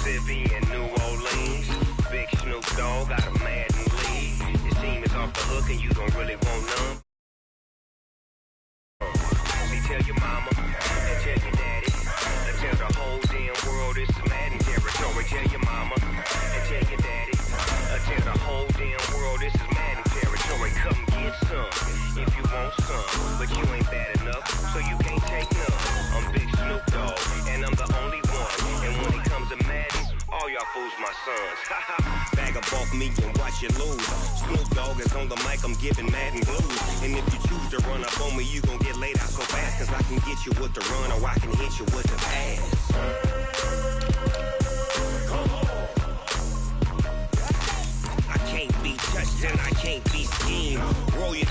Mississippi and New Orleans. Big Snoop Dogg got a Madden league. Your team is off the hook and you don't really want none. See, tell your mama and tell your daddy and tell the whole damn world it's the Madden territory. Tell your mama and tell your daddy and tell the whole damn world this is Madden territory. Come get some if you want some, but you ain't bad enough, so you can't take none. I'm Big Snoop Dogg, and I'm the only one. And when it comes to Madden, all y'all fools my sons. Bag a bulk me and watch you lose. Snoop Dogg is on the mic, I'm giving Madden blues. And if you choose to run up on me, you gon' get laid out so fast. Cause I can get you with the run or I can hit you with the pass. I can't be touched and I can't be schemed. Roll you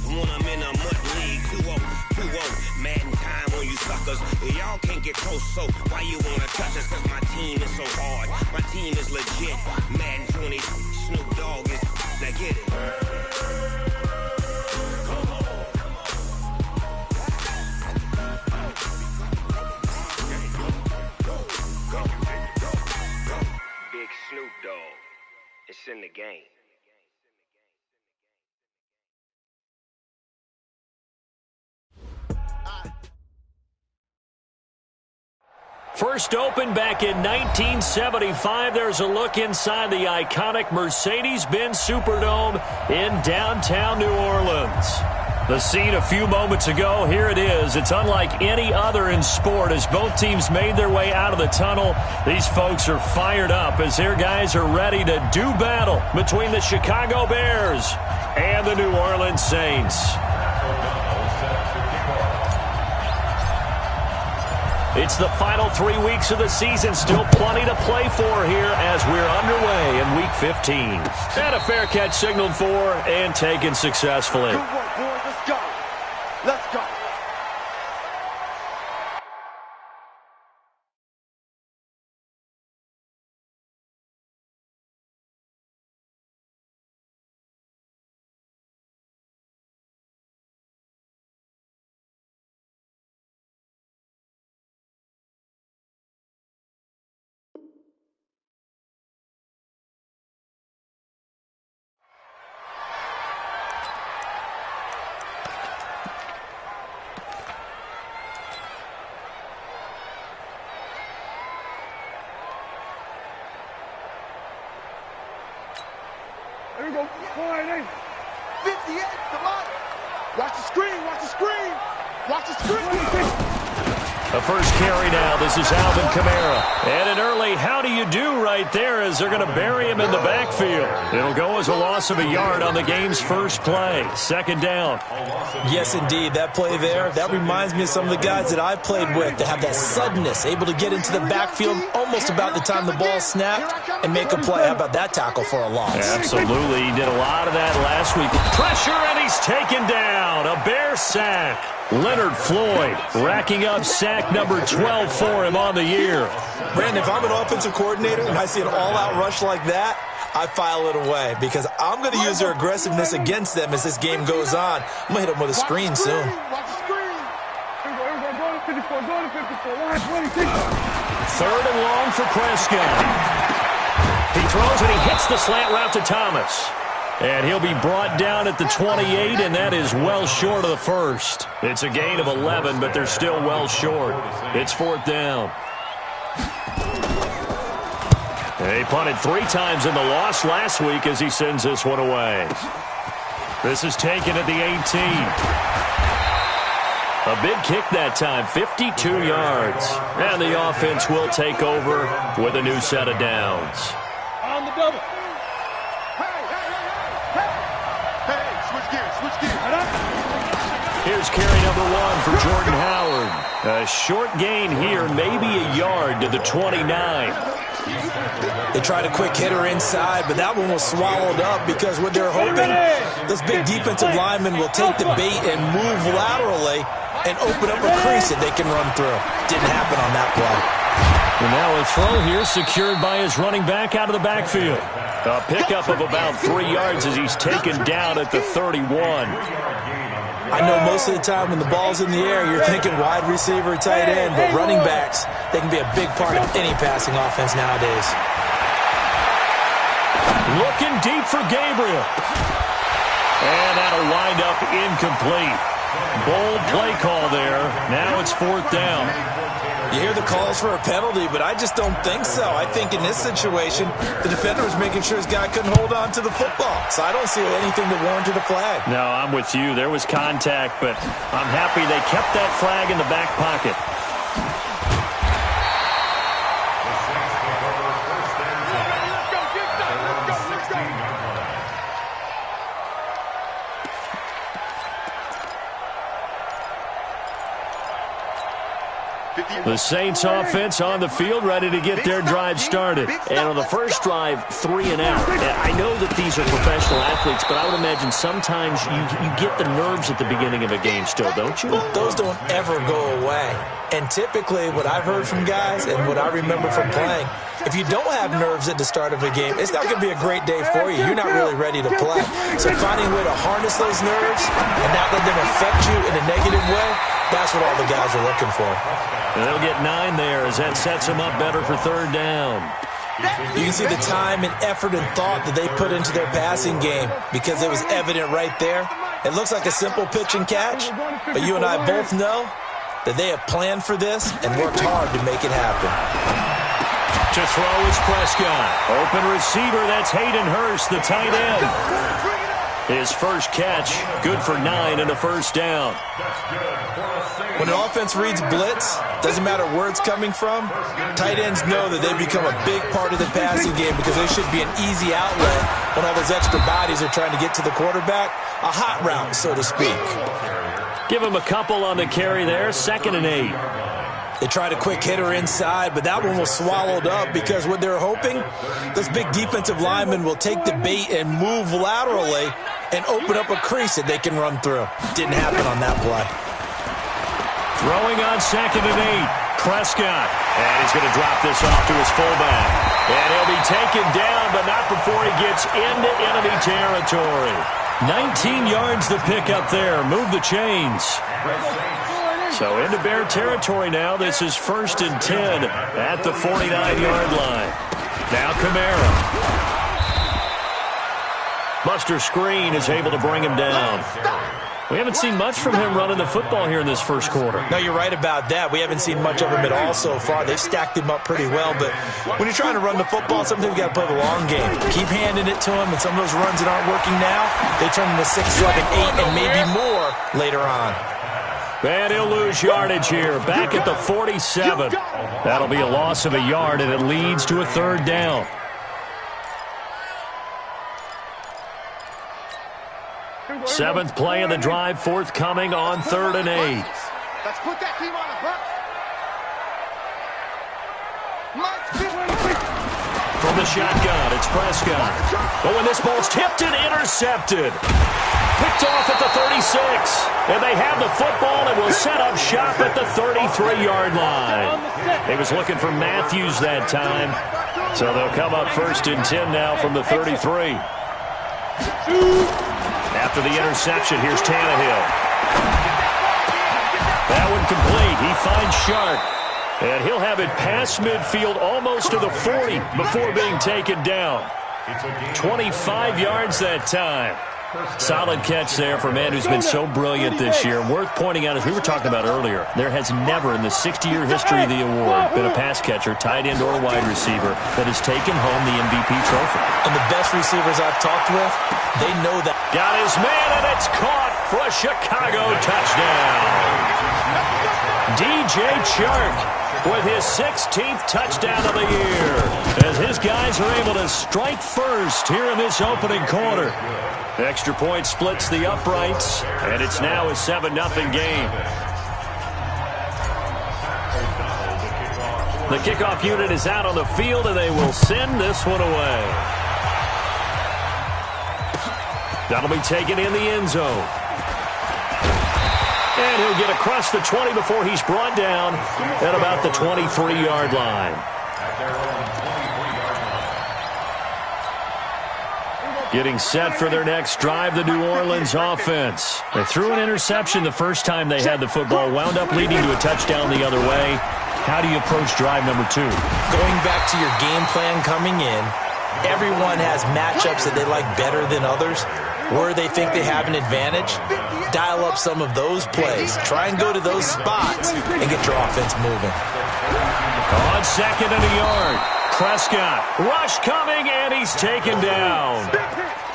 when I'm in a mud league. 2-0, Madden time on you suckers. Y'all can't get close, so why you wanna touch us? Cause my team is so hard. My team is legit. Madden 20, Snoop Dogg is, now get it. Big Snoop Dogg, it's in the game. First opened back in 1975. There's a look inside the iconic Mercedes-Benz Superdome in downtown New Orleans. The scene a few moments ago, here it is. It's unlike any other in sport as both teams made their way out of the tunnel. These folks are fired up as their guys are ready to do battle between the Chicago Bears and the New Orleans Saints. It's the final 3 weeks of the season. Still plenty to play for here as we're underway in Week 15. And a fair catch signaled for and taken successfully. Good work, boys. Let's go. Let's go. There we go. 58. 58. Come on. Watch the screen. Watch the screen. Watch the screen. The first carry now. This is Alvin Kamara. And an early how do you do right there as they're going to bury him in the backfield. It'll go as a loss of a yard on the game's first play. Second down. Yes, indeed. That play there, that reminds me of some of the guys that I've played with that have that suddenness, able to get into the backfield almost about the time the ball snapped and make a play. How about that tackle for a loss? Absolutely. He did a lot of that last week. Pressure, and he's taken down. A Bear sack. Leonard Floyd racking up sack number 12 for him on the year. Brandon, if I'm an offensive coordinator and I see an all-out rush like that, I file it away because I'm going to use their aggressiveness against them as this game goes on. I'm going to hit them with a screen soon. Watch the screen. Go to 54. Go to 54. 26. Third and long for Prescott. He throws and he hits the slant route to Thomas. And he'll be brought down at the 28, and that is well short of the first. It's a gain of 11, but they're still well short. It's fourth down. They punted 3 times in the loss last week as he sends this one away. This is taken at the 18. A big kick that time, 52 yards. And the offense will take over with a new set of downs. On the double. Here's carry number 1 for Jordan Howard. A short gain here, maybe a yard to the 29. They tried a quick hitter inside, but that one was swallowed up because what they're hoping, those big defensive linemen will take the bait and move laterally and open up a crease that they can run through. Didn't happen on that play. And now a throw here secured by his running back out of the backfield. A pickup of about 3 yards as he's taken down at the 31. I know most of the time when the ball's in the air, you're thinking wide receiver, tight end, but running backs, they can be a big part of any passing offense nowadays. Looking deep for Gabriel. And that'll wind up incomplete. Bold play call there. Now it's 4th down. You hear the calls for a penalty, but I just don't think so. I think in this situation, the defender was making sure his guy couldn't hold on to the football. So I don't see anything that warranted a flag. No, I'm with you. There was contact, but I'm happy they kept that flag in the back pocket. The Saints offense on the field, ready to get their drive started. And on the first drive, 3 and out. I know that these are professional athletes, but I would imagine sometimes you get the nerves at the beginning of a game still, don't you? Those don't ever go away. And typically what I've heard from guys and what I remember from playing, if you don't have nerves at the start of a game, it's not going to be a great day for you. You're not really ready to play. So finding a way to harness those nerves and not let them affect you in a negative way, that's what all the guys are looking for. And they'll get 9 there as that sets them up better for 3rd down. You can see the time and effort and thought that they put into their passing game because it was evident right there. It looks like a simple pitch and catch, but you and I both know that they have planned for this and worked hard to make it happen. To throw is Prescott. Open receiver, that's Hayden Hurst, the tight end. His first catch, good for 9 and a 1st down. When an offense reads blitz, doesn't matter where it's coming from, tight ends know that they become a big part of the passing game because they should be an easy outlet when all those extra bodies are trying to get to the quarterback. A hot route, so to speak. Give him a couple on the carry there, 2nd and 8. They tried a quick hitter inside, but that one was swallowed up because what they're hoping, those big defensive linemen will take the bait and move laterally and open up a crease that they can run through. Didn't happen on that play. Throwing on 2nd and 8. Prescott. And he's going to drop this off to his fullback. And he'll be taken down, but not before he gets into enemy territory. 19 yards to pick up there. Move the chains. So into Bear territory now. This is 1st and 10 at the 49-yard line. Now Kamara. Buster Screen is able to bring him down. We haven't seen much from him running the football here in this first quarter. No, you're right about that. We haven't seen much of him at all so far. They've stacked him up pretty well, but when you're trying to run the football, sometimes you got to play the long game. Keep handing it to him, and some of those runs that aren't working now, they turn into 6, 7, 8, and maybe more later on. And he'll lose yardage here, back at the 47. That'll be a loss of a yard, and it leads to a 3rd down. Seventh play of the drive, forthcoming on 3rd and 8. Let's put that team on the bus. From the shotgun, it's Prescott. But when this ball's tipped and intercepted. Picked off at the 36. And they have the football and will set up shop at the 33-yard line. He was looking for Matthews that time. So they'll come up 1st and 10 now from the 33. After the interception, here's Tannehill. That one complete. He finds Shark. And he'll have it past midfield almost to the 40 before being taken down. 25 yards that time. Solid catch there for a man who's been so brilliant this year. Worth pointing out, as we were talking about earlier, there has never in the 60-year history of the award been a pass catcher, tight end, or wide receiver that has taken home the MVP trophy. And the best receivers I've talked with, they know that. Got his man, and it's caught for a Chicago touchdown. DJ Chark with his 16th touchdown of the year as his guys are able to strike first here in this opening quarter. Extra point splits the uprights, and it's now a 7-0 game. The kickoff unit is out on the field, and they will send this one away. That'll be taken in the end zone. And he'll get across the 20 before he's brought down at about the 23-yard line. Getting set for their next drive, the New Orleans offense. They threw an interception the first time they had the football, wound up leading to a touchdown the other way. How do you approach drive number 2? Going back to your game plan coming in, everyone has matchups that they like better than others, where they think they have an advantage. Dial up some of those plays. Try and go to those spots and get your offense moving. On second and a yard. Prescott, rush coming, and he's taken down.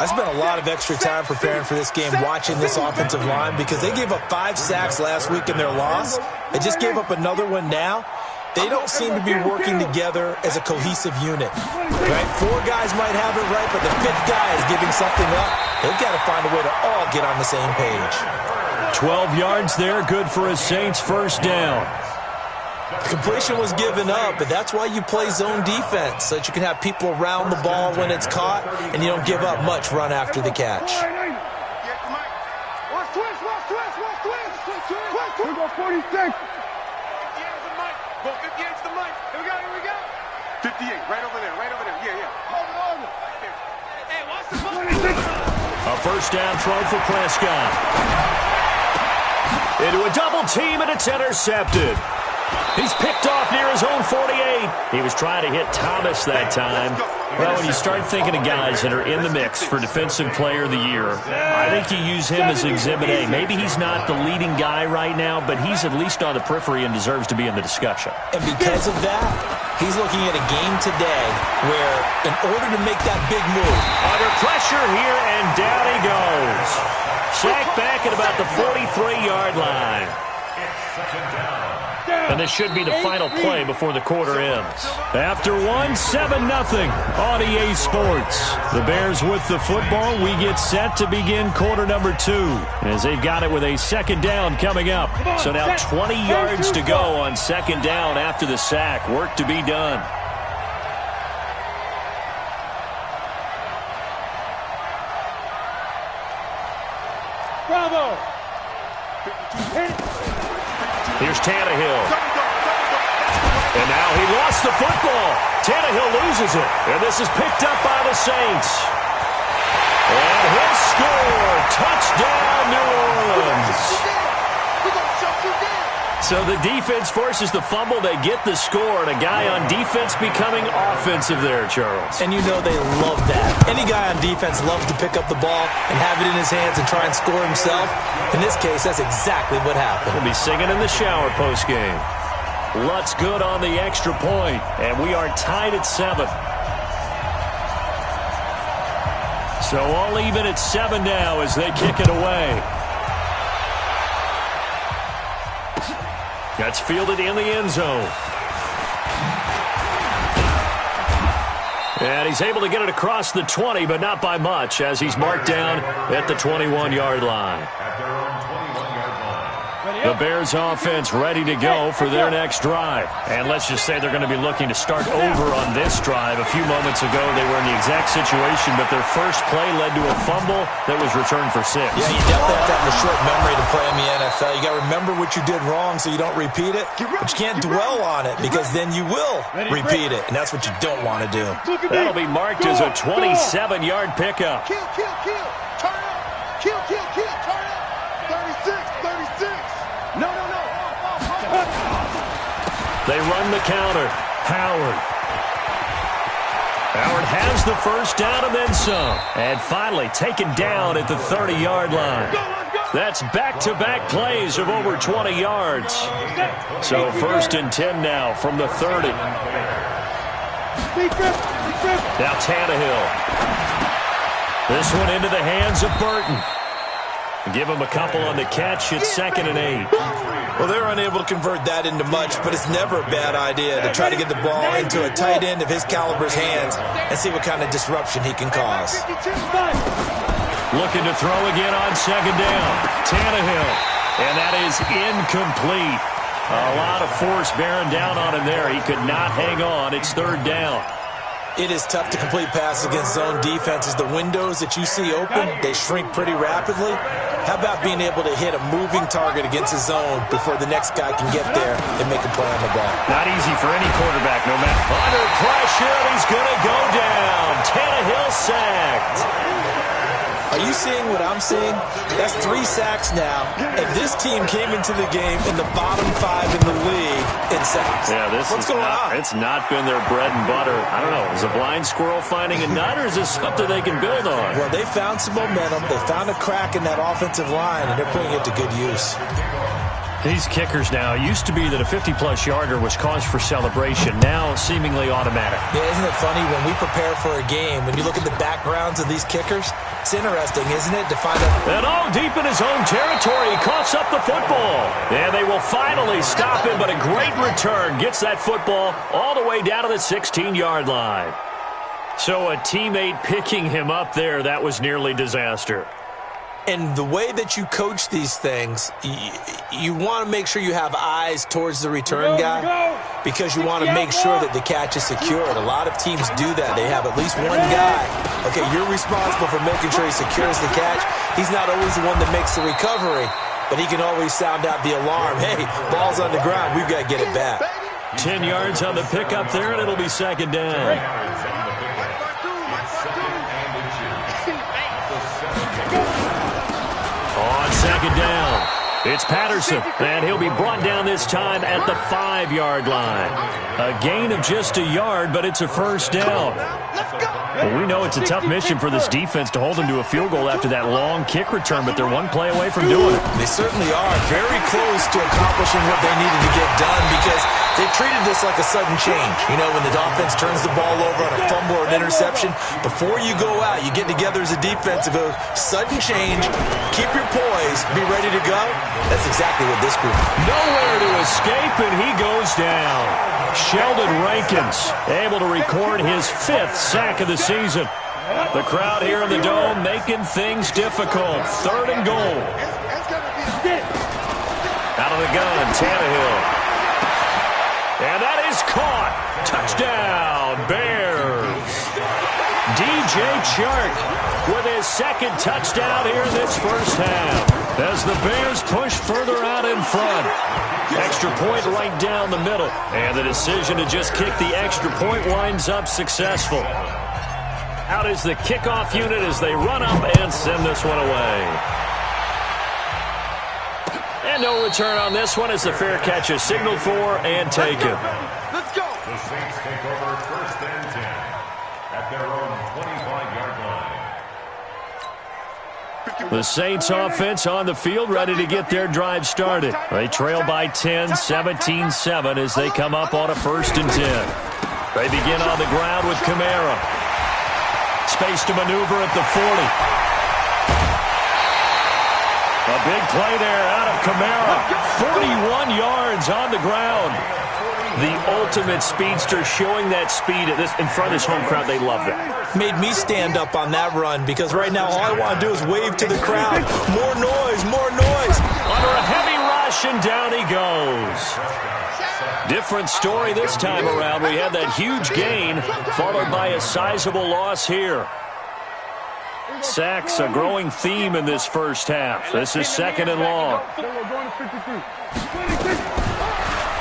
I spent a lot of extra time preparing for this game watching this offensive line because they gave up 5 sacks last week in their loss. They just gave up another one now. They don't seem to be working together as a cohesive unit. Right? 4 guys might have it right, but the 5th guy is giving something up. They've got to find a way to all get on the same page. 12 yards there, good for a Saints first down. Completion was given up, but that's why you play zone defense, so that you can have people around the ball when it's caught, and you don't give up much run after the catch. Watch twist. We go 46. Go 58's the mic. Here we go. 58, right over there. Yeah. Hold it. Hey, watch the mic. A first down throw for Prescott. Into a double team, and it's intercepted. He's picked off near his own 48. He was trying to hit Thomas that time. Well, when you start thinking of guys that are in the mix for Defensive Player of the Year, I think you use him as Exhibit A. Maybe he's not the leading guy right now, but he's at least on the periphery and deserves to be in the discussion. And because of that, he's looking at a game today where, in order to make that big move, under pressure here, and down he goes. Sacked back at about the 43-yard line. And this should be the final play before the quarter ends. After 1, 7-0 on EA Sports. The Bears with the football. We get set to begin quarter number 2. As they've got it with a second down coming up. So now 20 yards to go on second down after the sack. Work to be done. Bravo. Here's Tannehill. And now he lost the football. Tannehill loses it. And this is picked up by the Saints. And he'll score. Touchdown, New Orleans. So the defense forces the fumble. They get the score. And a guy on defense becoming offensive there, Charles. And you know they love that. Any guy on defense loves to pick up the ball and have it in his hands and try and score himself. In this case, that's exactly what happened. We'll be singing in the shower postgame. Lutz good on the extra point, and we are tied at 7. So all even at 7 now as they kick it away. That's fielded in the end zone. And he's able to get it across the 20, but not by much, as he's marked down at the 21-yard line. The Bears offense ready to go for their next drive. And let's just say they're going to be looking to start over on this drive. A few moments ago, they were in the exact situation, but their first play led to a fumble that was returned for 6. Yeah, you definitely have to have the short memory to play in the NFL. You got to remember what you did wrong so you don't repeat it, but you can't dwell on it because then you will repeat it, and that's what you don't want to do. That'll be marked as a 27-yard pickup. Kill. Turn up. Kill. Turn up. 36. No. They run the counter. Howard has the first down and then some. And finally taken down at the 30-yard line. That's back-to-back plays of over 20 yards. So first and 10 now from the 30. Now Tannehill. This one into the hands of Burton. Give him a couple on the catch. It's 2nd and 8. Well, they're unable to convert that into much, but it's never a bad idea to try to get the ball into a tight end of his caliber's hands and see what kind of disruption he can cause. Looking to throw again on second down. Tannehill. And that is incomplete. A lot of force bearing down on him there. He could not hang on. It's 3rd down. It is tough to complete passes against zone defenses. The windows that you see open, they shrink pretty rapidly. How about being able to hit a moving target against a zone before the next guy can get there and make a play on the ball? Not easy for any quarterback, no matter. Under pressure, and he's going to go down. Tannehill sacked. Are you seeing what I'm seeing? That's 3 sacks now, and this team came into the game in the bottom 5 in the league in sacks. Yeah, what's going on? It's not been their bread and butter. I don't know. Is a blind squirrel finding a nut, or is this something they can build on? Well, they found some momentum. They found a crack in that offensive line, and they're putting it to good use. These kickers now, it used to be that a 50-plus yarder was cause for celebration. Now, seemingly automatic. Yeah, isn't it funny when we prepare for a game, when you look at the backgrounds of these kickers, it's interesting, isn't it, to find out. And all deep in his own territory, he coughs up the football. And they will finally stop him, but a great return gets that football all the way down to the 16-yard line. So a teammate picking him up there, that was nearly disaster. And the way that you coach these things, you want to make sure you have eyes towards the return guy because you want to make sure that the catch is secured. A lot of teams do that. They have at least one guy. Okay, you're responsible for making sure he secures the catch. He's not always the one that makes the recovery, but he can always sound out the alarm. Hey, ball's on the ground. We've got to get it back. 10 yards on the pickup there, and it'll be second down. On second down, it's Patterson, and he'll be brought down this time at the 5-yard line. A gain of just a yard, but it's a first down. Well, we know it's a tough mission for this defense to hold them to a field goal after that long kick return, but they're one play away from doing it. They certainly are very close to accomplishing what they needed to get done because they've treated this like a sudden change. You know, when the offense turns the ball over on a fumble or an interception, before you go out, you get together as a defense and go, sudden change, keep your poise, be ready to go. That's exactly what this group is. Nowhere to escape, and he goes down. Sheldon Rankins able to record his 5th sack of the season. The crowd here in the Dome making things difficult. 3rd and goal. Out of the gun, Tannehill. And that is caught. Touchdown, Bears. DJ Chark with his 2nd touchdown here in this first half as the Bears push further out in front. Extra point right down the middle. And the decision to just kick the extra point winds up successful. Out is the kickoff unit as they run up and send this one away. And no return on this one as the fair catch is signaled for and taken. Let's go. The Saints take over 1st and 10 at their own 25-yard line. The Saints offense on the field ready to get their drive started. They trail by 10, 17-7 as they come up on a 1st and 10. They begin on the ground with Kamara. Space to maneuver at the 40. A big play there out of Kamara. 41 yards on the ground. The ultimate speedster showing that speed at this in front of this home crowd. They love that. Made me stand up on that run because right now all I want to do is wave to the crowd. More noise, more noise. Under a heavy rush, and down he goes. Different story this time around. We had that huge gain followed by a sizable loss here. Sacks, a growing theme in this first half. This is 2nd and long.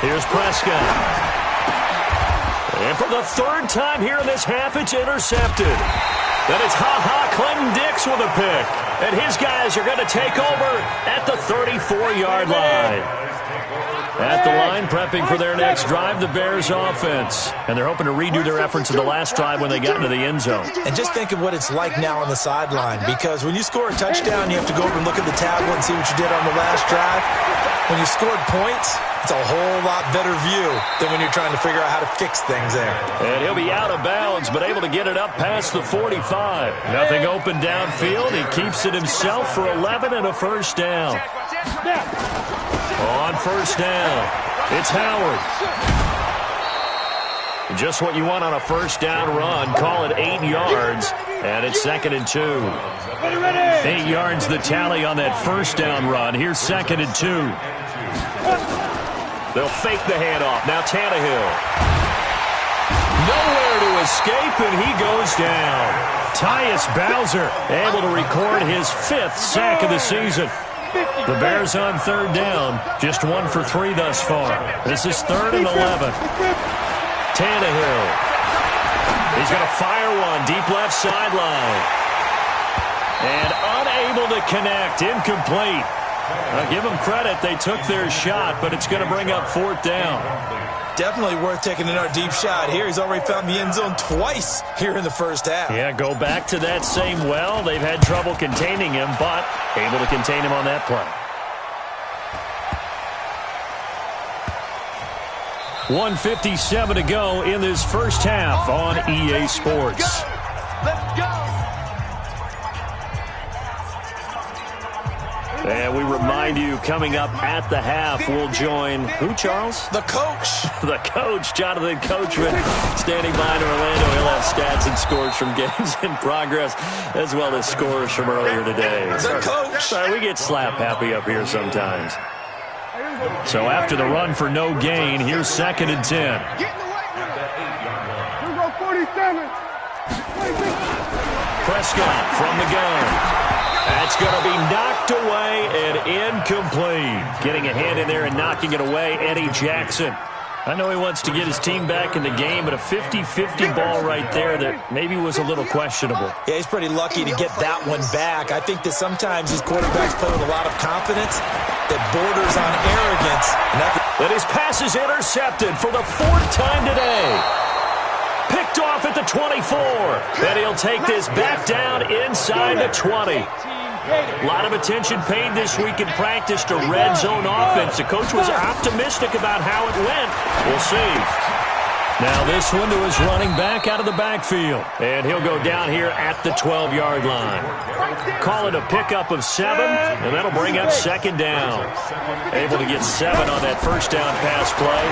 Here's Prescott. And for the 3rd time here in this half, it's intercepted. Then it's Clinton Dix with a pick. And his guys are going to take over at the 34-yard line. At the line, prepping for their next drive, the Bears offense. And they're hoping to redo their efforts in the last drive when they got into the end zone. And just think of what it's like now on the sideline, because when you score a touchdown, you have to go over and look at the tablet and see what you did on the last drive. When you scored points, it's a whole lot better view than when you're trying to figure out how to fix things there. And he'll be out of bounds, but able to get it up past the 45. Nothing open downfield. He keeps it himself for 11 and a first down. On first down, it's Howard. Just what you want on a first down run. Call it 8 yards, and it's 2nd and 2. 8 yards the tally on that first down run. Here's 2nd and 2. They'll fake the handoff. Now Tannehill. nowhere to escape, and he goes down. Tyus Bowser able to record his 5th sack of the season. The Bears on 3rd down, just 1 for 3 thus far. This is 3rd and 11. Tannehill. He's going to fire one deep left sideline. And unable to connect, incomplete. Give them credit, they took their shot, but it's going to bring up 4th down. Definitely worth taking another deep shot here. He's already found the end zone twice here in the first half. Yeah, go back to that same well. They've had trouble containing him, but able to contain him on that play. 1:57 to go in this first half on EA Sports. Let's go. And we remind you, coming up at the half, we'll join who, Charles? The coach. The coach, Jonathan Coachman, standing by in Orlando. He'll have stats and scores from games in progress, as well as scores from earlier today. The coach. Sorry, we get slap happy up here sometimes. So after the run for no gain, here's 2nd and 10. Get in the way with it. Here we go, 47. Prescott from the gun. That's going to be knocked away and incomplete. Getting a hand in there and knocking it away, Eddie Jackson. I know he wants to get his team back in the game, but a 50-50 ball right there that maybe was a little questionable. Yeah, he's pretty lucky to get that one back. I think that sometimes these quarterbacks play with a lot of confidence that borders on arrogance. And his pass is intercepted for the 4th time today. Picked off at the 24. And he'll take this back down inside the 20. A lot of attention paid this week in practice to red zone offense. The coach was optimistic about how it went. We'll see. Now this one to his running back out of the backfield. And he'll go down here at the 12-yard line. Call it a pickup of 7, and that'll bring up 2nd down. Able to get 7 on that first down pass play.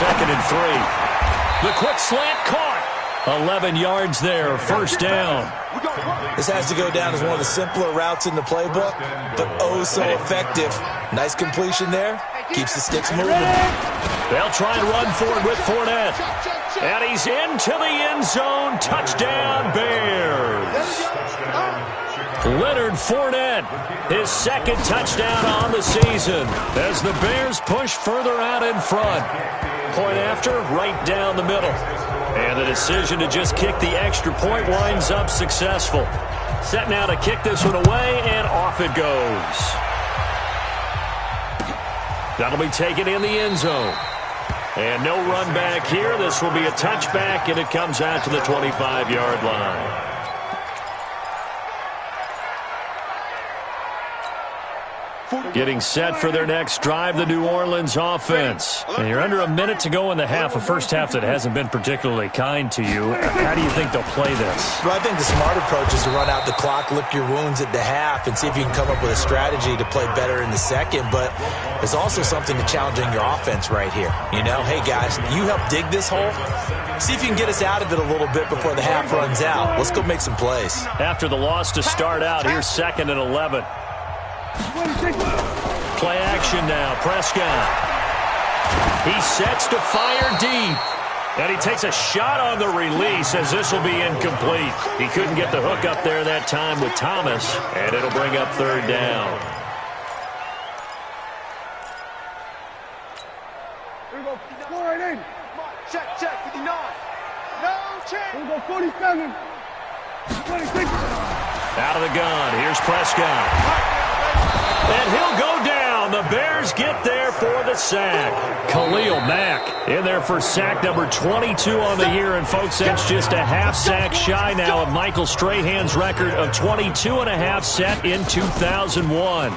2nd and 3. The quick slant caught. 11 yards there, 1st down. This has to go down as one of the simpler routes in the playbook, but oh so effective. Nice completion there. Keeps the sticks moving. They'll try and run for it with Fournette. And he's into the end zone. Touchdown, Bears. Leonard Fournette, his 2nd touchdown on the season as the Bears push further out in front. Point after, right down the middle. And the decision to just kick the extra point winds up successful. Set now to kick this one away, and off it goes. That'll be taken in the end zone. And no run back here. This will be a touchback, and it comes out to the 25-yard line. Getting set for their next drive, the New Orleans offense. And you're under a minute to go in the half, a first half that hasn't been particularly kind to you. How do you think they'll play this? Well, I think the smart approach is to run out the clock, lick your wounds at the half, and see if you can come up with a strategy to play better in the second. But there's also something to challenging your offense right here. You know, hey, guys, you help dig this hole. See if you can get us out of it a little bit before the half runs out. Let's go make some plays. After the loss to start out, here's 2nd and 11. Play action now, Prescott. He sets to fire deep. And he takes a shot on the release as this will be incomplete. He couldn't get the hook up there that time with Thomas, and it'll bring up 3rd down. Here we go. Go right in. Check, 59. No check. Here we go, 47. 26. Out of the gun, here's Prescott. And he'll go down. The Bears get there for the sack. Khalil Mack in there for sack number 22 on the year. And, folks, that's just a half sack shy now of Michael Strahan's record of 22 and a half set in 2001.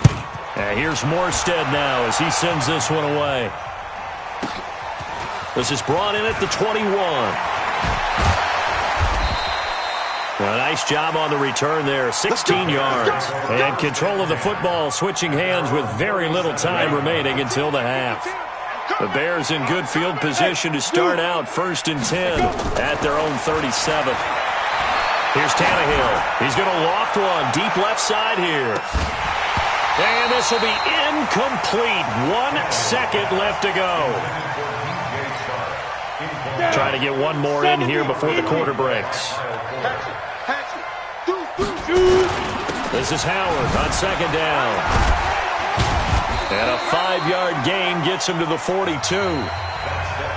And here's Morstead now as he sends this one away. This is brought in at the 21. A nice job on the return there, 16 yards. And control of the football, switching hands with very little time remaining until the half. The Bears in good field position to start out 1st and 10 at their own 37. Here's Tannehill. He's going to loft one deep left side here. And this will be incomplete. 1 second left to go. Trying to get one more in here before the quarter breaks. This is Howard on second down. And a 5-yard gain gets him to the 42.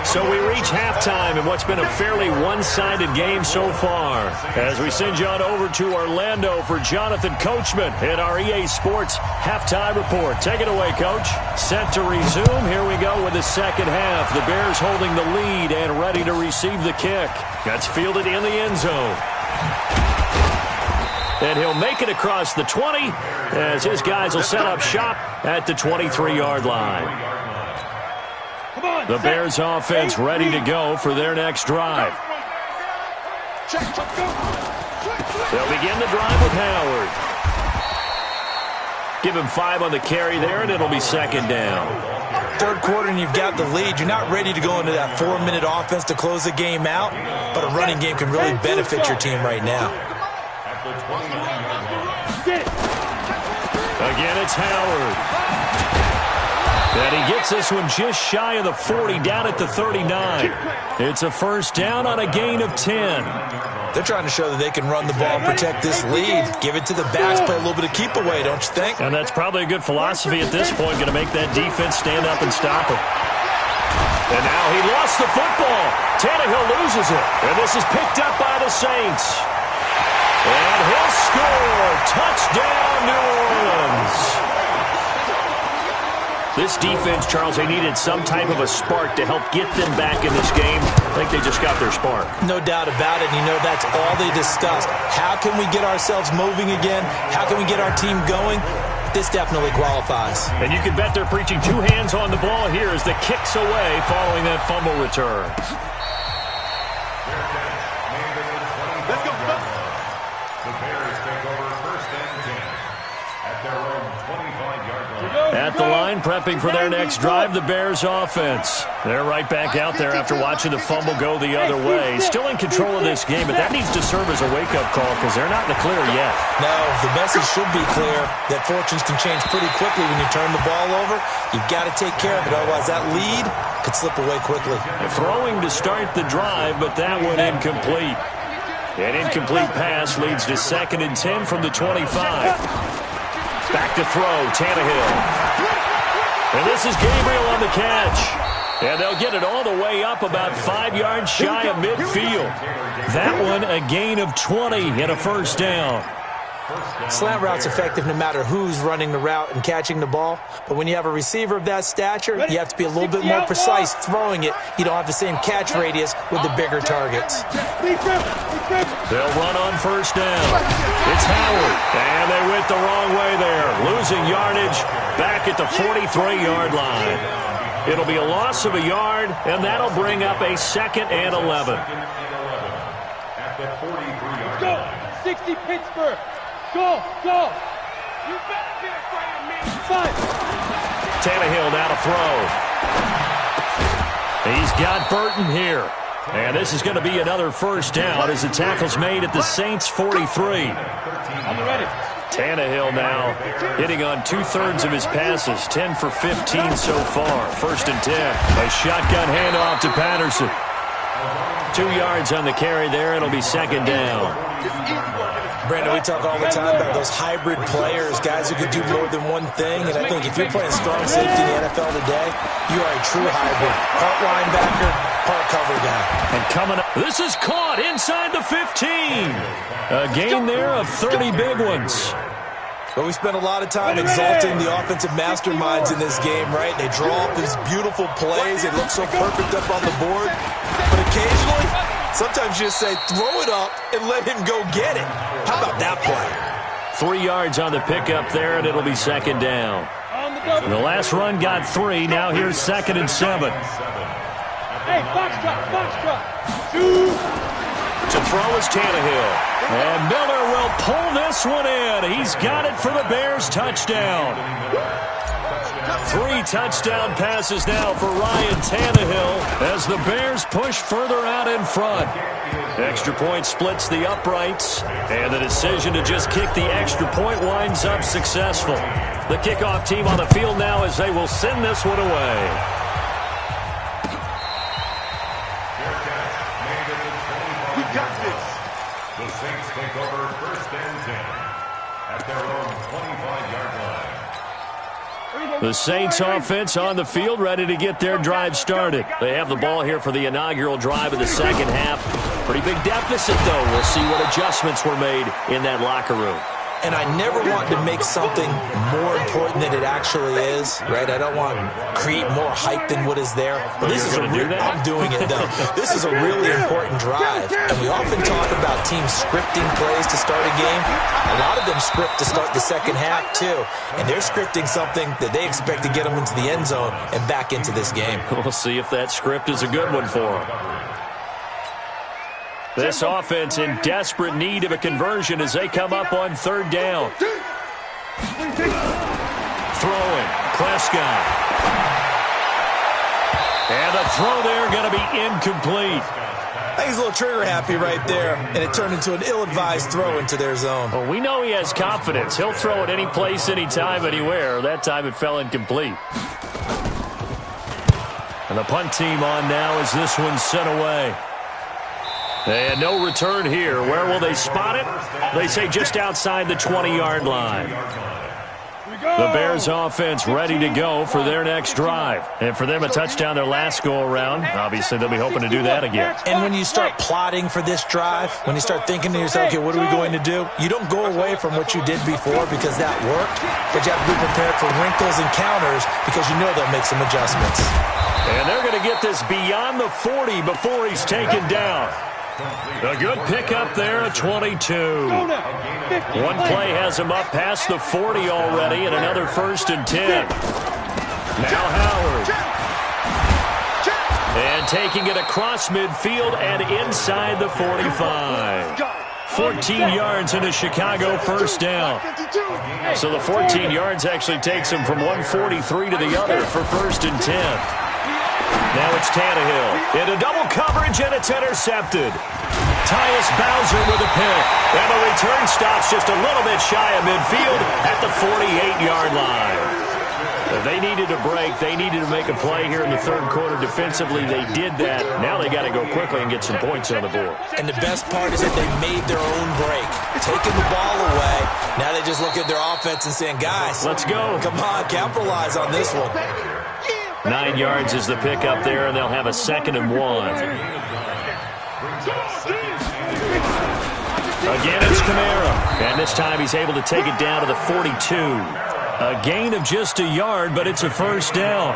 So we reach halftime in what's been a fairly one-sided game so far. As we send you on over to Orlando for Jonathan Coachman in our EA Sports Halftime Report. Take it away, Coach. Set to resume. Here we go with the second half. The Bears holding the lead and ready to receive the kick. That's fielded in the end zone. And he'll make it across the 20 as his guys will set up shop at the 23-yard line. The Bears offense ready to go for their next drive. They'll begin the drive with Howard. Give him 5 on the carry there, and it'll be second down. Third quarter and you've got the lead. You're not ready to go into that 4-minute offense to close the game out, but a running game can really benefit your team right now. Again, it's Howard. And he gets this one just shy of the 40, down at the 39. It's a first down on a gain of 10. They're trying to show that they can run the ball and protect this lead. Give it to the backs, play a little bit of keep away, don't you think? And that's probably a good philosophy at this point, going to make that defense stand up and stop him. And now he lost the football. Tannehill loses it. And this is picked up by the Saints. And he'll score. Touchdown, New Orleans. This defense, Charles, they needed some type of a spark to help get them back in this game. I think they just got their spark. No doubt about it. You know, that's all they discussed. How can we get ourselves moving again? How can we get our team going? This definitely qualifies. And you can bet they're preaching 2 hands on the ball here as the kick's away following that fumble return. Let's go. The Bears take over first and 10 at their own 25-yard line. At the line, prepping for their next drive, the Bears offense. They're right back out there after watching the fumble go the other way. Still in control of this game, but that needs to serve as a wake-up call because they're not in the clear yet. No, the message should be clear that fortunes can change pretty quickly when you turn the ball over. You've got to take care of it, otherwise that lead could slip away quickly. Throwing to start the drive, but that one incomplete. An incomplete pass leads to 2nd and 10 from the 25. Back to throw, Tannehill. And this is Gabriel on the catch. And they'll get it all the way up about 5 yards shy of midfield. That one a gain of 20 and a first down. Slant route's effective no matter who's running the route and catching the ball. But when you have a receiver of that stature, you have to be a little bit more precise throwing it. You don't have the same catch radius with the bigger targets. They'll run on first down. It's Howard. And they went the wrong way there. Losing yardage back at the 43-yard line. It'll be a loss of a yard, and that'll bring up a 2nd and 11. At the 43-yard Go. line. 60 Pittsburgh. Go. You better get it right, man. 5. Tannehill now to throw. He's got Burton here. And this is going to be another first down as the tackle's made at the Saints' 43. I'm ready. Tannehill now hitting on 2/3 of his passes, 10 for 15 so far. 1st and 10. A shotgun handoff to Patterson. 2 yards on the carry there. It'll be 2nd down. Brandon, we talk all the time about those hybrid players, guys who can do more than one thing. And I think if you're playing strong safety in the NFL today, you are a true hybrid. Part linebacker, part cover guy. And coming up, this is caught inside the 15. A gain there of 30 big ones. But we spend a lot of time exalting the offensive masterminds in this game, right? They draw up these beautiful plays. They look so perfect up on the board. But occasionally, sometimes you just say, throw it up and let him go get it. How about that play? 3 yards on the pickup there, and it'll be 2nd down. The last run got 3. Now here's 2nd and 7. Hey, box drop. To throw is Tannehill. And Miller will pull this one in. He's got it for the Bears touchdown. 3 touchdown passes now for Ryan Tannehill as the Bears push further out in front. Extra point splits the uprights, and the decision to just kick the extra point winds up successful. The kickoff team on the field now as they will send this one away. got this. The Saints take over first and 10 at their own 25-yard line. The Saints offense on the field, ready to get their drive started. They have the ball here for the inaugural drive of the second half. Pretty big deficit, though. We'll see what adjustments were made in that locker room. And I never want to make something more important than it actually is, right? I don't want to create more hype than what is there. But this is I'm doing it, though. This is a really important drive. And we often talk about teams scripting plays to start a game. A lot of them script to start the second half, too. And they're scripting something that they expect to get them into the end zone and back into this game. We'll see if that script is a good one for them. This offense in desperate need of a conversion as they come up on third down. Throwing, Prescott. And the throw there going to be incomplete. I think he's a little trigger happy right there, and it turned into an ill-advised throw into their zone. Well, we know he has confidence. He'll throw it any place, anytime, anywhere. That time it fell incomplete. And the punt team on now as this one's sent away. And no return here. Where will they spot it? They say just outside the 20-yard line. The Bears offense ready to go for their next drive. And for them, a touchdown their last go-around. Obviously, they'll be hoping to do that again. And when you start plotting for this drive, when you start thinking to yourself, okay, what are we going to do? You don't go away from what you did before because that worked. But you have to be prepared for wrinkles and counters because you know they'll make some adjustments. And they're going to get this beyond the 40 before he's taken down. A good pickup there at 22. One play has him up past the 40 already, and another 1st and 10. Now Howard. And taking it across midfield and inside the 45. 14 yards and a Chicago first down. So the 14 yards actually takes him from 143 to the other for 1st and 10. Now it's Tannehill into double coverage, and it's intercepted. Tyus Bowser with a pick. And the return stops just a little bit shy of midfield at the 48-yard line. They needed a break. They needed to make a play here in the third quarter defensively. They did that. Now they got to go quickly and get some points on the board. And the best part is that they made their own break. Taking the ball away. Now they just look at their offense and saying, guys, let's go. Come on, capitalize on this one. 9 yards is the pickup there, and they'll have a 2nd and 1. Again, it's Kamara. And this time he's able to take it down to the 42. A gain of just a yard, but it's a first down.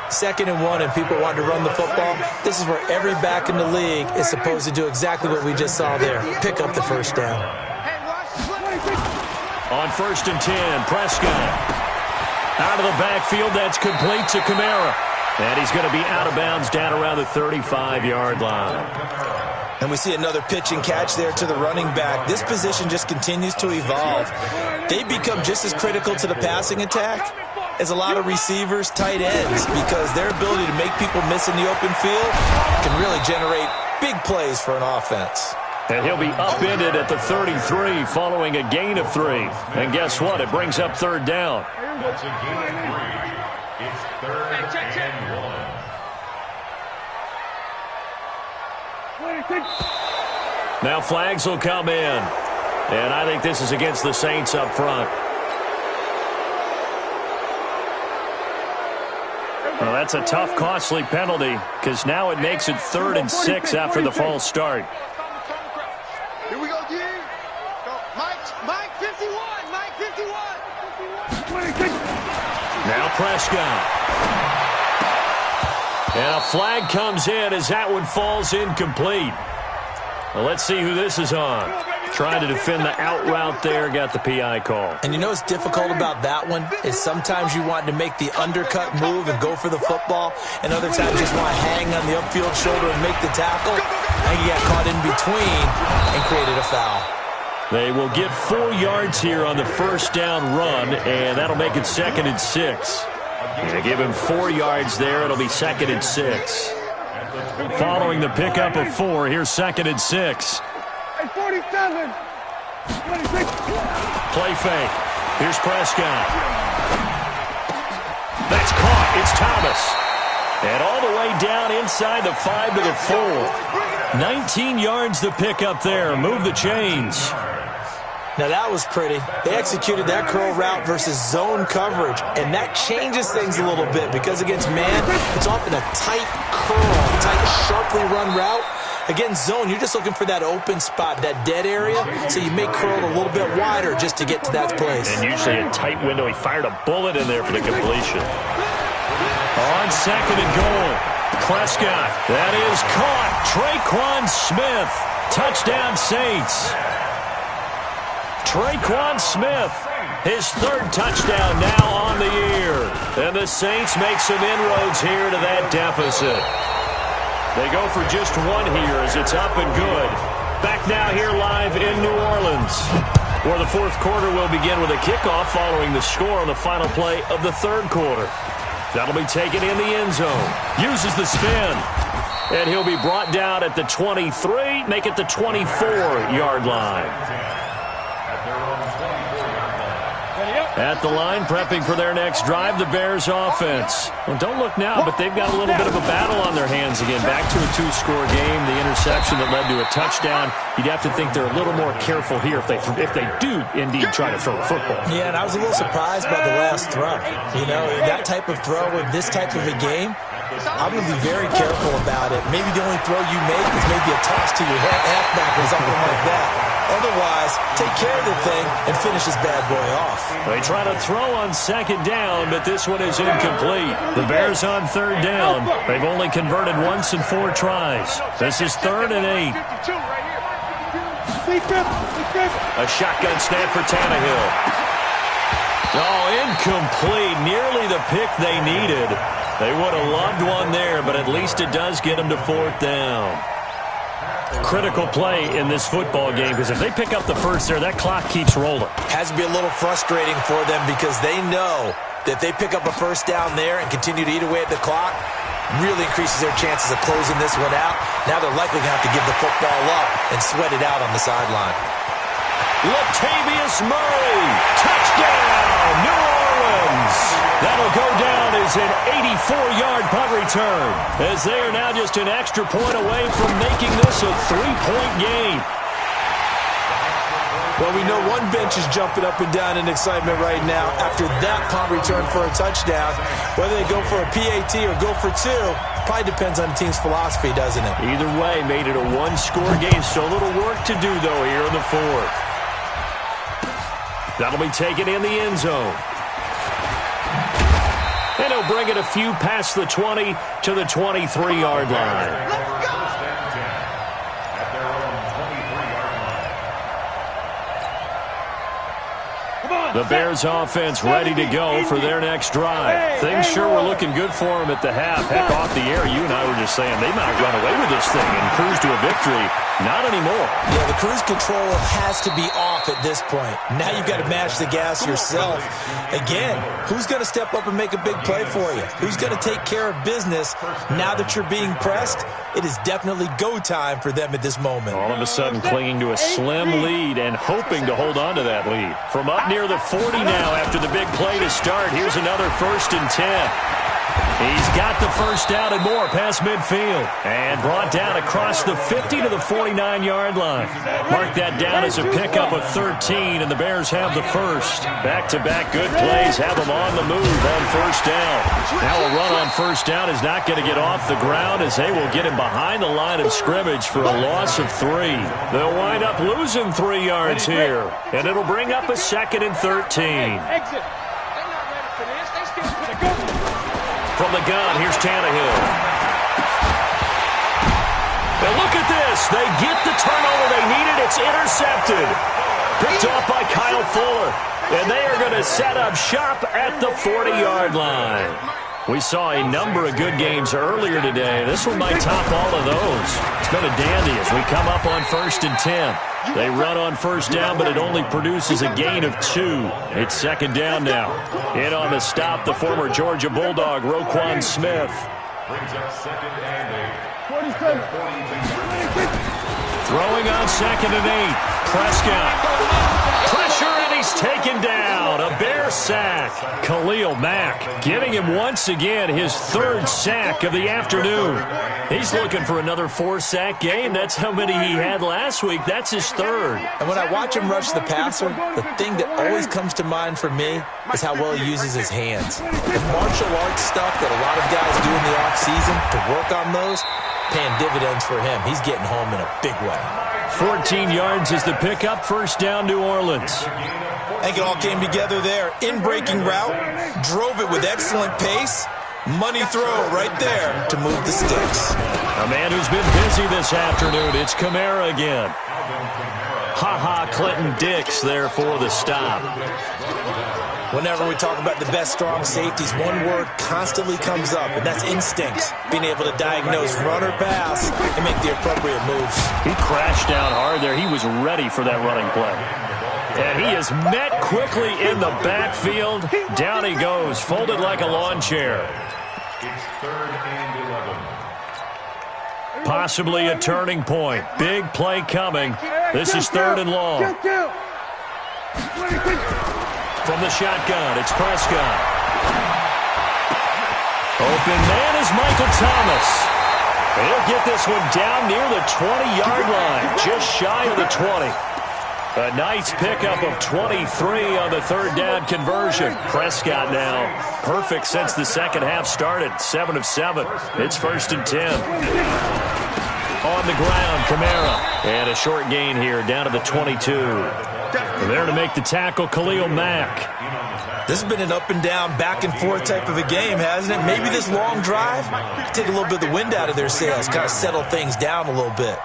2nd and 1, and people want to run the football. This is where every back in the league is supposed to do exactly what we just saw there. Pick up the first down. On 1st and 10, Prescott. Out of the backfield, that's complete to Kamara. And he's going to be out of bounds down around the 35-yard line. And we see another pitch and catch there to the running back. This position just continues to evolve. They become just as critical to the passing attack as a lot of receivers, tight ends, because their ability to make people miss in the open field can really generate big plays for an offense. And he'll be upended at the 33 following a gain of 3. And guess what? It brings up third down. That's a gain of 3. It's 3rd and 1. Now flags will come in. And I think this is against the Saints up front. Well, that's a tough, costly penalty because now it makes it 3rd and 6 after the false start. Here we go, G. Mike 51. Mike 51. Now Prescott. And a flag comes in as that one falls incomplete. Well, let's see who this is on. Trying to defend the out route there, got the PI call. And you know what's difficult about that one is sometimes you want to make the undercut move and go for the football, and other times you just want to hang on the upfield shoulder and make the tackle. And you got caught in between and created a foul. They will get 4 yards here on the first down run, and that'll make it 2nd and 6. They give him 4 yards there. It'll be 2nd and 6. Following the pickup of 4, here's 2nd and 6. 47. 26. Play fake. Here's Prescott. That's caught. It's Thomas. And all the way down inside the 5 to the 4. 19 yards to pick up there. Move the chains. Now that was pretty. They executed that curl route versus zone coverage, and that changes things a little bit because against man, it's often a tight curl, tight, sharply run route. Against zone, you're just looking for that open spot, that dead area, so you may curl it a little bit wider just to get to that place. And usually a tight window. He fired a bullet in there for the completion. On second and goal, Prescott. That is caught. Traquan Smith. Touchdown, Saints. Traquan Smith, his third touchdown now on the year. And the Saints make some inroads here to that deficit. They go for just one here as it's up and good. Back now here live in New Orleans, where the fourth quarter will begin with a kickoff following the score on the final play of the third quarter. That'll be taken in the end zone. Uses the spin. And he'll be brought down at the 23, make it the 24-yard line. At the line, prepping for their next drive, the Bears offense. Well, don't look now, but they've got a little bit of a battle on their hands again. Back to a two-score game, the interception that led to a touchdown. You'd have to think they're a little more careful here if they do indeed try to throw a football. Yeah, and I was a little surprised by the last throw. You know, that type of throw with this type of a game, I'm going to be very careful about it. Maybe the only throw you make is maybe a toss to your halfback or something like that. Otherwise, take care of the thing and finish this bad boy off. They try to throw on second down, but this one is incomplete. The Bears on third down. They've only converted once in 4 tries. This is 3rd and 8. A shotgun snap for Tannehill. Oh, incomplete. Nearly the pick they needed. They would have loved one there, but at least it does get them to 4th down. Critical play in this football game because if they pick up the first there, that clock keeps rolling. Has to be a little frustrating for them because they know that if they pick up a first down there and continue to eat away at the clock, really increases their chances of closing this one out. Now they're likely going to have to give the football up and sweat it out on the sideline. Latavius Murray, touchdown, New Orleans. That'll go down as an 84-yard punt return, as they are now just an extra point away from making this a 3-point game. Well, we know one bench is jumping up and down in excitement right now after that punt return for a touchdown. Whether they go for a PAT or go for 2, probably depends on the team's philosophy, doesn't it? Either way, made it a one-score game. Still a little work to do, though, here in the 4th. That'll be taken in the end zone. And he'll bring it a few past the 20 to the 23-yard line. The Bears offense ready to go for their next drive. Things sure were looking good for them at the half. Heck, off the air, you and I were just saying they might run away with this thing and cruise to a victory. Not anymore. Yeah, the cruise control has to be off at this point. Now you've got to match the gas yourself. Again, who's going to step up and make a big play for you? Who's going to take care of business now that you're being pressed? It is definitely go time for them at this moment. All of a sudden clinging to a slim lead and hoping to hold on to that lead. From up near the 40 now after the big play to start. Here's another 1st and 10. He's got the first down and more past midfield. And brought down across the 50 to the 49-yard line. Mark that down as a pickup of 13, and the Bears have the first. Back-to-back good plays have them on the move on first down. Now a run on first down is not going to get off the ground as they will get him behind the line of scrimmage for a loss of 3. They'll wind up losing 3 yards here, and it'll bring up a 2nd and 13. From the gun, here's Tannehill. Now look at this. They get the turnover they needed. It's intercepted. Picked off by Kyle Fuller. And they are going to set up shop at the 40-yard line. We saw a number of good games earlier today. This one might top all of those. It's been a dandy as we come up on 1st and 10. They run on first down, but it only produces a gain of 2. It's 2nd down now. In on the stop, the former Georgia Bulldog, Roquan Smith. Brings up 2nd and 8. Throwing on 2nd and 8. Prescott. Pressure, and he's taken down. A Bear sack. Khalil Mack getting him once again his 3rd sack of the afternoon. He's looking for another 4-sack game. That's how many he had last week. That's his 3rd. And when I watch him rush the passer, the thing that always comes to mind for me is how well he uses his hands. The martial arts stuff that a lot of guys do in the offseason to work on those, paying dividends for him. He's getting home in a big way. 14 yards is the pickup. First down, New Orleans. I think it all came together there. In-breaking route, drove it with excellent pace. Money throw right there to move the sticks. A man who's been busy this afternoon. It's Kamara again. Clinton Dix there for the stop. Whenever we talk about the best strong safeties, one word constantly comes up, and that's instincts. Being able to diagnose run or pass and make the appropriate moves. He crashed down hard there. He was ready for that running play. And he is met quickly in the backfield. Down he goes, folded like a lawn chair. It's 3rd and 11. Possibly a turning point. Big play coming. This is 3rd and long. From the shotgun, it's Prescott. Open man is Michael Thomas. He'll get this one down near the 20-yard line, just shy of the 20. A nice pickup of 23 on the 3rd down conversion. Prescott now perfect since the second half started, 7 of 7. It's 1st and 10. On the ground, Kamara. And a short gain here, down to the 22. There to make the tackle, Khalil Mack. This has been an up-and-down, back-and-forth type of a game, hasn't it? Maybe this long drive take a little bit of the wind out of their sails, kind of settle things down a little bit.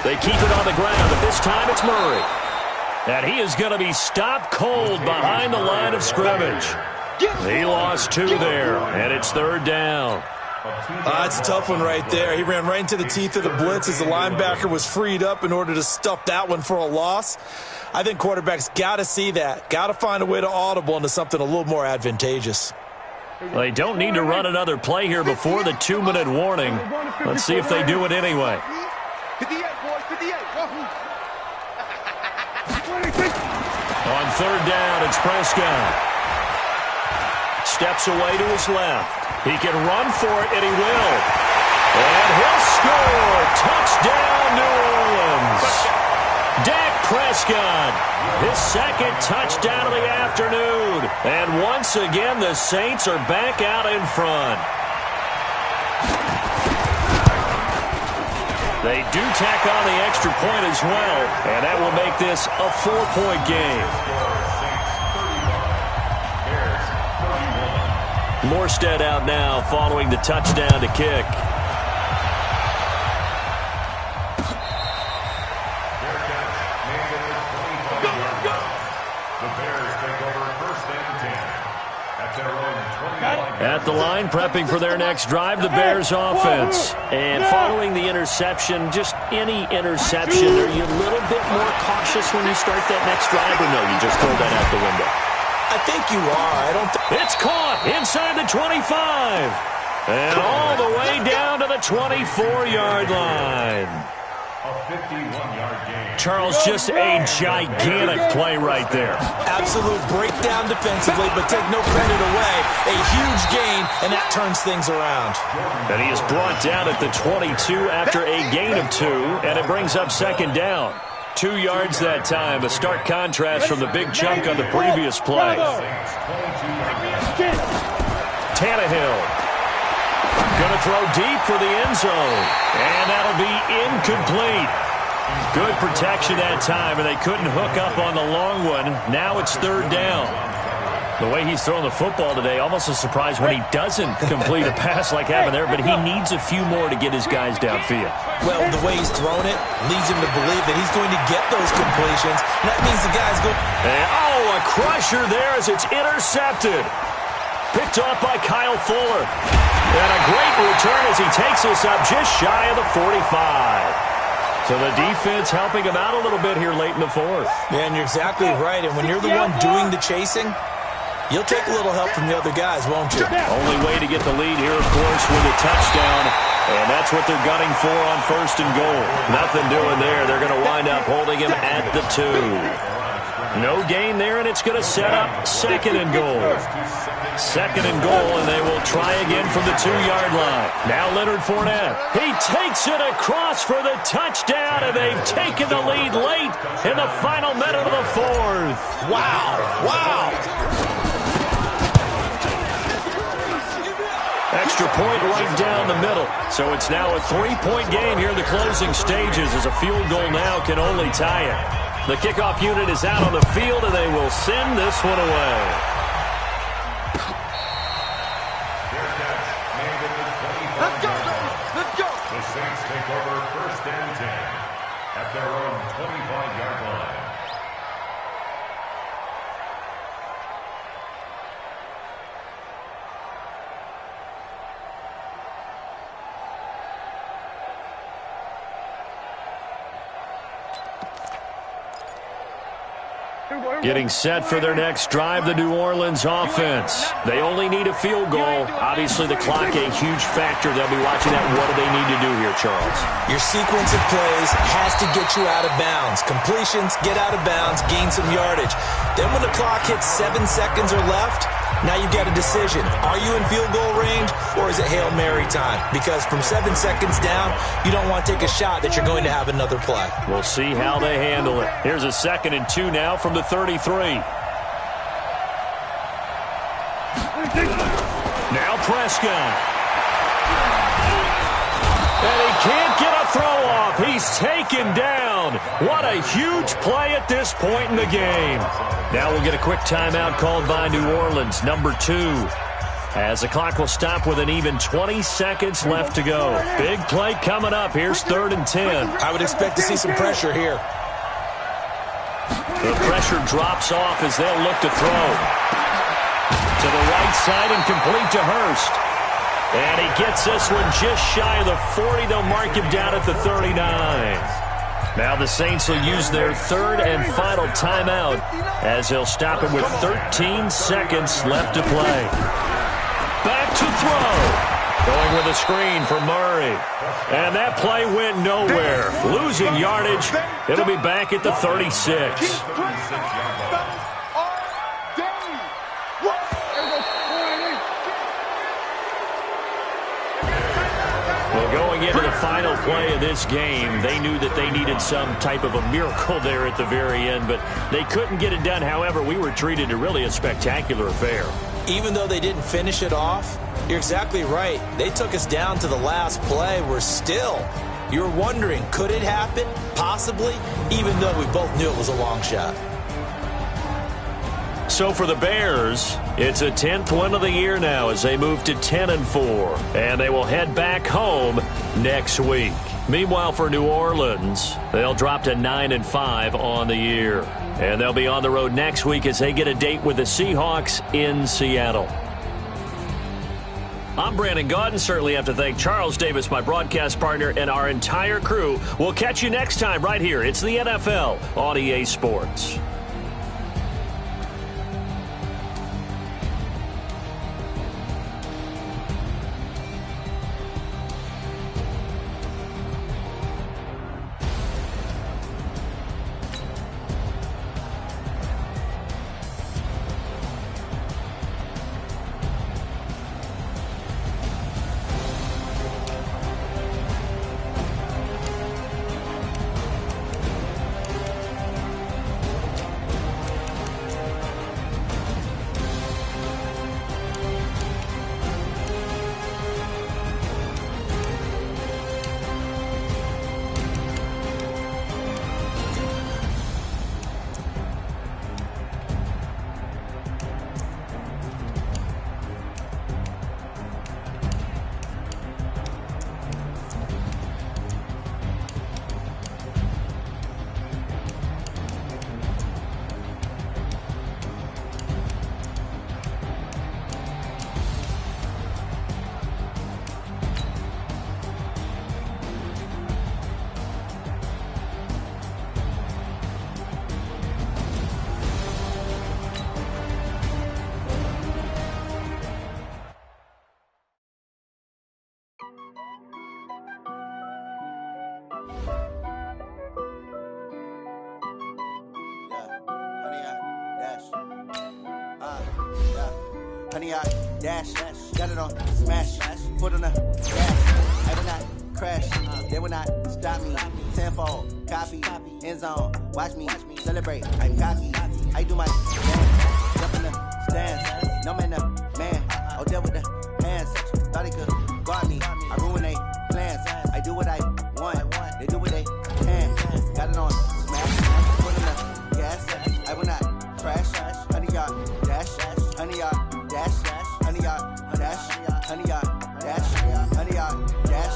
They keep it on the ground, but this time it's Murray. And he is going to be stopped cold behind the line of scrimmage. He lost 2 there, and it's 3rd down. It's a tough one right there. He ran right into the teeth of the blitz as the linebacker was freed up in order to stuff that one for a loss. I think quarterbacks got to see that. Got to find a way to audible into something a little more advantageous. They don't need to run another play here before the 2-minute warning. Let's see if they do it anyway. 58, boys, 58. On 3rd down, it's Prescott. Steps away to his left. He can run for it, and he will. And he'll score. Touchdown, New Orleans. Dak Prescott, his 2nd touchdown of the afternoon. And once again, the Saints are back out in front. They do tack on the extra point as well, and that will make this a 4-point game. Morstead out now following the touchdown to kick. The Bears take over 1st and 10 at their own 20. At the line, prepping for their next drive, the Bears offense. And following the interception, just any interception, are you a little bit more cautious when you start that next drive, or no, you just throw that out the window? I think you are. I don't think It's caught inside the 25. And all the way down to the 24-yard line. A 51-yard gain. Charles, just a gigantic play right there. absolute breakdown defensively, but take no credit away. A huge gain, and that turns things around. And he is brought down at the 22 after a gain of 2, and it brings up 2nd down. 2 yards that time, a stark contrast from the big chunk on the previous play. Tannehill going to throw deep for the end zone, and that'll be incomplete. Good protection that time, and they couldn't hook up on the long one. Now it's 3rd down. The way he's throwing the football today, almost a surprise when he doesn't complete a pass like happened there, but he needs a few more to get his guys downfield. Well, the way he's thrown it leads him to believe that he's going to get those completions. And that means the guy's going... And, a crusher there as it's intercepted. Picked off by Kyle Fuller. And a great return as he takes us up just shy of the 45. So the defense helping him out a little bit here late in the fourth. Man, you're exactly right. And when you're the one doing the chasing, you'll take a little help from the other guys, won't you? Only way to get the lead here, of course, with a touchdown. And that's what they're gunning for on 1st and goal. Nothing doing there. They're going to wind up holding him at the 2. No gain there, and it's going to set up 2nd and goal. 2nd and goal, and they will try again from the 2-yard line. Now Leonard Fournette. He takes it across for the touchdown, and they've taken the lead late in the final minute of the 4th. Wow. Wow. Extra point right down the middle. So it's now a 3-point game here in the closing stages as a field goal now can only tie it. The kickoff unit is out on the field, and they will send this one away. Let's go, baby. Let's go. The Saints take over 1st and 10 at their own 25-yard line. Getting set for their next drive, the New Orleans offense. They only need a field goal. Obviously, the clock a huge factor. They'll be watching that. What do they need to do here, Charles? Your sequence of plays has to get you out of bounds. Completions, get out of bounds, gain some yardage. Then when the clock hits 7 seconds or left, now you get a decision. Are you in field goal range, or is it Hail Mary time? Because from 7 seconds down, you don't want to take a shot that you're going to have another play. We'll see how they handle it. Here's a 2nd and 2 now from the 33. Now Prescott. And he can't get a throw off. He's taken down. What a huge play at this point in the game. Now we'll get a quick timeout called by New Orleans, number 2. As the clock will stop with an even 20 seconds left to go. Big play coming up. Here's 3rd and 10. I would expect to see some pressure here. The pressure drops off as they'll look to throw. To the right side and complete to Hurst. And he gets this one just shy of the 40. They'll mark him down at the 39. Now the Saints will use their 3rd and final timeout as they'll stop him with 13 seconds left to play. Back to throw. Going with a screen for Murray. And that play went nowhere. Losing yardage. It'll be back at the 36. Well, going into the final play of this game, they knew that they needed some type of a miracle there at the very end, but they couldn't get it done. However, we were treated to really a spectacular affair. Even though they didn't finish it off, you're exactly right. They took us down to the last play. You're wondering, could it happen? Possibly, even though we both knew it was a long shot. So for the Bears, it's a 10th win of the year now as they move to 10-4, and they will head back home next week. Meanwhile, for New Orleans, they'll drop to 9-5 on the year, and they'll be on the road next week as they get a date with the Seahawks in Seattle. I'm Brandon Gaudin. Certainly have to thank Charles Davis, my broadcast partner, and our entire crew. We'll catch you next time right here. It's the NFL on EA Sports. 100-yard dash. Got it on smash. Foot on the gas. I will not crash. They will not stop me. Tenfold, copy, end zone. Watch me celebrate. I'm cocky. I do my dance. Jump in the stands. No man up, man. Oh, deal with the hands. Thought he could guard me. I ruin they plans. I do what I want. They do what they can. Got it on smash. Foot on the gas. I will not crash. 100-yard dash. 100-yard dash. 100-yard dash. 100-yard dash. 100-yard dash.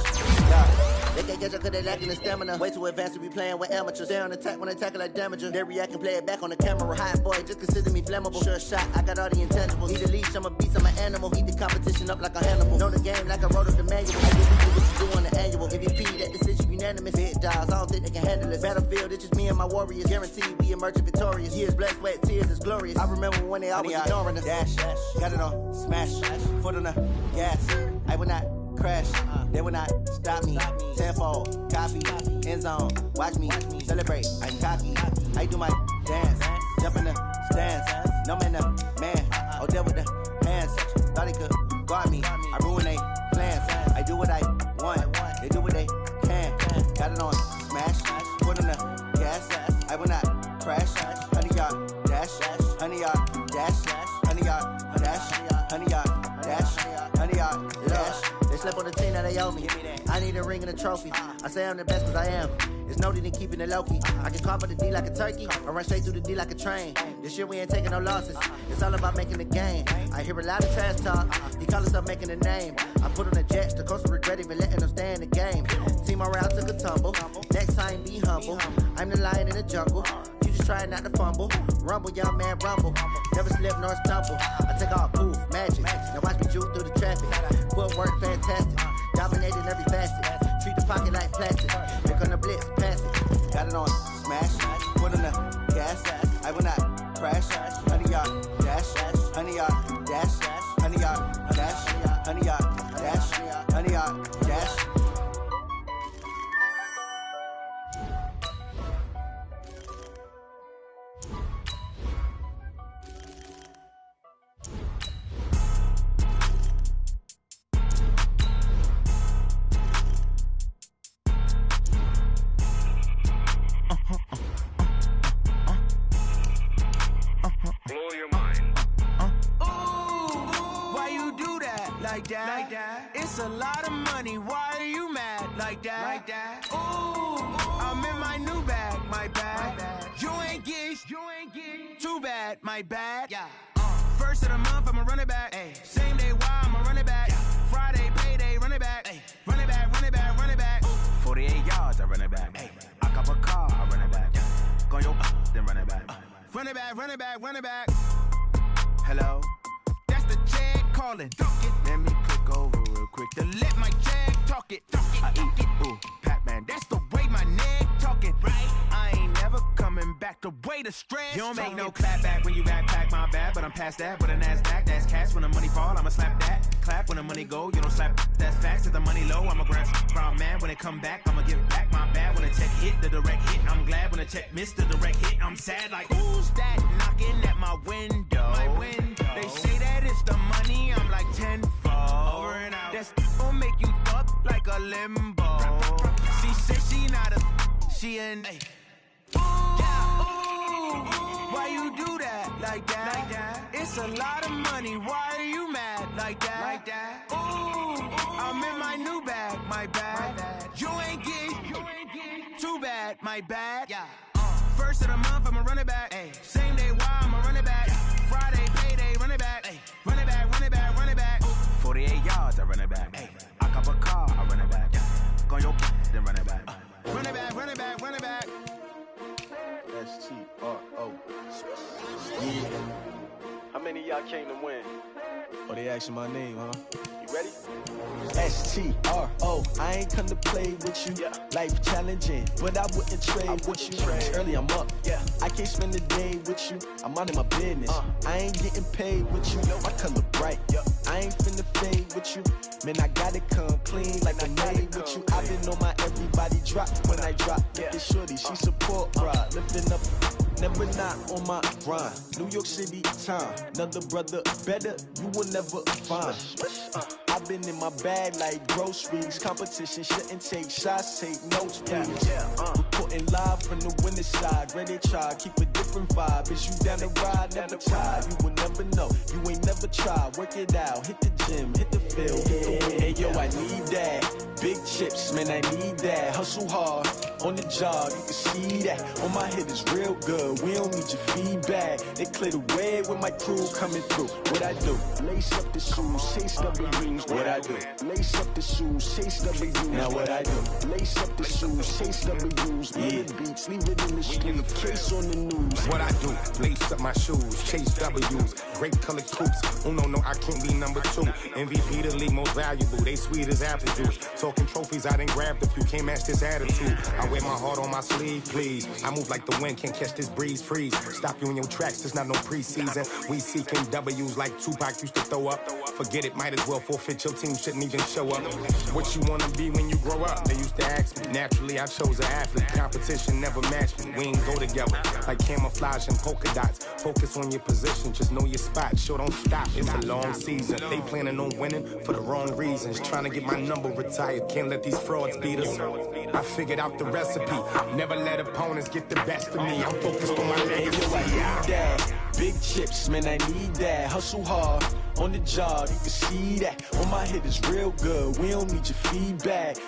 Yeah. They can't catch up cause they lacking the stamina. Way too advanced to be playing with amateurs. They on attack when they tackle like damager. They react and play it back on the camera. Hot boy, just consider me flammable. Sure shot, I got all the intangibles. Need a leash, I'm a beast, I'm an animal. Heat the competition up like a Hannibal. Know the game like I wrote up the manual. I just do what you do on the annual. MVP, that decision unanimous. Big dogs, I don't think they can handle it. Battlefield, it's just me and my warriors. Guaranteed we emerge victorious. Years, blood, sweat, tears, it's glorious. I remember when they always ignoring us. Dash, got it on smash. Foot on the gas. I will not crash. They will not stop me. Tenfold, copy, end zone. Watch me celebrate. I'm cocky. I do my dance. Jump in the stands. No man up, man. Oh, deal with the hands. Thought he could guard me. I ruin they plans. I do what I want. They do what they can. Got it on smash. Foot on the gas. I will not crash. 100-yard dash. 100-yard dash. 100-yard dash. 100-yard dash. 100-yard dash. They slept on the team, now they owe me. I need a ring and a trophy. I say I'm the best cause I am. There's no need in keeping it low-key. I can carve the D like a turkey, or run straight through the D like a train. This year we ain't taking no losses. It's all about making the game. I hear a lot of trash talk. He call himself making a name. I put on the Jets, the coach will regret even letting them stay in the game. Team morale took a tumble. Next time be humble. I'm the lion in the jungle. You just trying not to fumble. Rumble, young man, rumble. Never slip nor stumble. I take off, poof, magic. Now watch me juke through the traffic. Footwork fantastic. Dominating every facet. Treat the pocket like plastic. Look on the blitz, pass it. Got it on smash. Foot on the gas. I will not crash. 100-yard dash. 100-yard dash. 100-yard dash. 100-yard dash. 100-yard dash. Like that. It's a lot of money. Why are you mad like that? Ooh, I'm in my new bag, my bad. You ain't getting too bad, my bad. Yeah. First of the month, I'ma run it back. Ay. Same day, why I'ma run it back. Yeah. Friday, payday, run it back. Ay. Run it back, run it back, run it back. 48 yards, I run it back. Ay. I cop a car, I run it back. Yeah. Go your then run it back. Run it back, run it back, run it back. Hello? That's the check calling. Let me click over real quick to let my check talk it. I eat it, ooh, Pac-Man. That's the way my neck talking. Right? I ain't never coming back. The way the stress. You don't make no clap back when you backpack, my bad. But I'm past that with a NASDAQ. That's cash when the money fall. I'ma slap that. Clap when the money go. You don't slap. That's facts. If the money low, I'ma grab from man. When it come back, I'ma give back my bad. When the check hit, the direct hit. I'm glad when the check missed the direct hit. I'm sad like who's that knocking at my window? My window. They say that it's the money. I'm like tenfold. Over and out. That's gon' make you up like a limbo. She said she not a. She an. Ooh, why you do that like that? It's a lot of money. Why are you mad like that? Ooh, I'm in my new bag, my bad. You ain't getting too bad, my bad. Yeah. First of the month, I'ma run it back. Ay. Same day, why I'ma run it back. Friday, payday, run it back. Ay. Run it back, run it back, run it back. 48 yards, I run it back. Ay. I cop a car, I run it back. Go your then run it back. Run it back, run it back, run it back. STRO. Yeah. How many of y'all came to win? Oh, they asking my name, huh? You ready? STRO. I ain't come to play with you. Yeah. Life challenging, but I wouldn't trade with you. It's early, I'm up. Yeah. I can't spend the day with you. I'm out of my business. I ain't getting paid with you. My color bright. Yeah. I ain't finna fade with you. Man, I gotta come clean like I made with you. I've been on my everybody drop when I drop. Yeah. This shorty, she support, bruh. Lifting up never not on my grind. New York City time, another brother better, you will never find. I've been in my bag like groceries. Competition shouldn't take shots, take notes, please. Reporting live from the winning side. Ready to try, keep a different vibe. Is you down the ride? Never tired. You will never know. You ain't never tried. Work it out. Hit the gym, hit the field. Hey yo, I need that. Big chips, man, I need that. Hustle hard on the job, you can see that. On my head is real good. We don't need your feedback. They clear the way with my crew coming through. What I do? Lace up the shoes, chase W's. What I do? Lace up the shoes, chase W's. Now what I do? Lace up the shoes, chase W's. Yeah, beats, leave it in the street, case on the news. What I do? Lace up my shoes, chase W's. Great colored coops. Oh no, I can't be number 2. MVP the league most valuable. They sweet as apple juice. Talking trophies, I didn't grab the few. Can't match this attitude. I wear my heart on my sleeve, please. I move like the wind, can't catch this breeze, freeze. Stop you in your tracks, there's not no preseason. We seeking W's like Tupac used to throw up. Forget it, might as well forfeit. Your team shouldn't even show up. What you wanna be when you grow up? They used to ask me. Naturally, I chose an athlete. Competition never matched me. We ain't go together like camouflage and polka dots. Focus on your position, just know your spot. Sure, don't stop. It's a long season. They planning on winning for the wrong reasons. Trying to get my number retired. Can't let these frauds beat us. I figured out the recipe. Never let opponents get the best of me. I'm focused on my legacy. I need that. Big chips, man, I need that. Hustle hard on the job, you can see that. On my head is real good. We don't need your feedback.